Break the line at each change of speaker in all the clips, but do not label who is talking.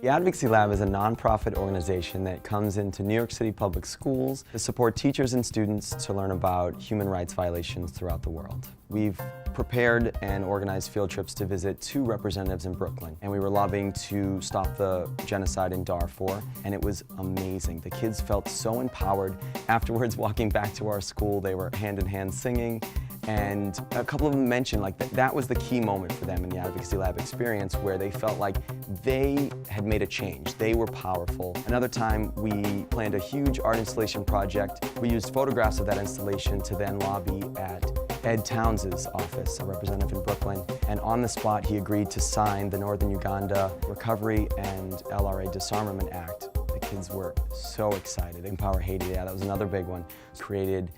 The Advocacy Lab is a nonprofit organization that comes into New York City public schools to support teachers and students to learn about human rights violations throughout the world. We've prepared and organized field trips to visit 2 representatives in Brooklyn, and we were lobbying to stop the genocide in Darfur, and it was amazing. The kids felt so empowered. Afterwards, walking back to our school, they were hand in hand singing, and a couple of them mentioned that was the key moment for them in the Advocacy Lab experience, where they felt like they had made a change. They were powerful. Another time, we planned a huge art installation project. We used photographs of that installation to then lobby at Ed Towns's office, a representative in Brooklyn, and on the spot he agreed to sign the Northern Uganda Recovery and LRA Disarmament Act. The kids were so excited. Empower Haiti, yeah, that was another big one. Created,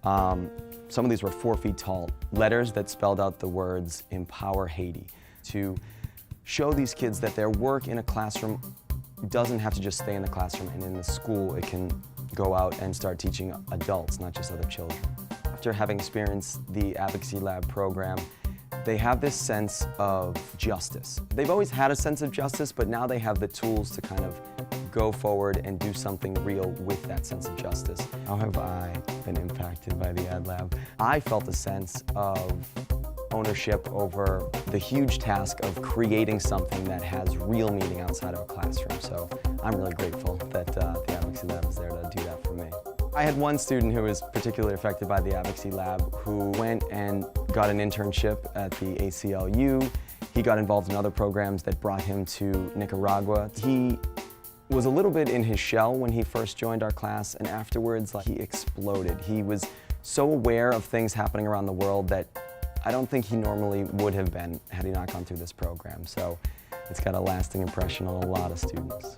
some of these were 4 feet tall, letters that spelled out the words Empower Haiti, to show these kids that their work in a classroom doesn't have to just stay in the classroom, and in the school it can go out and start teaching adults, not just other children. After having experienced the Advocacy Lab program, they have this sense of justice. They've always had a sense of justice, but now they have the tools to kind of go forward and do something real with that sense of justice. How have I been impacted by the Ad Lab? I felt a sense of ownership over the huge task of creating something that has real meaning outside of a classroom. So I'm really grateful that the Advocacy Lab is there to do that for me. I had one student who was particularly affected by the Advocacy Lab who went and got an internship at the ACLU. He got involved in other programs that brought him to Nicaragua. He was a little bit in his shell when he first joined our class, and afterwards he exploded. He was so aware of things happening around the world that I don't think he normally would have been had he not gone through this program. So it's got a lasting impression on a lot of students.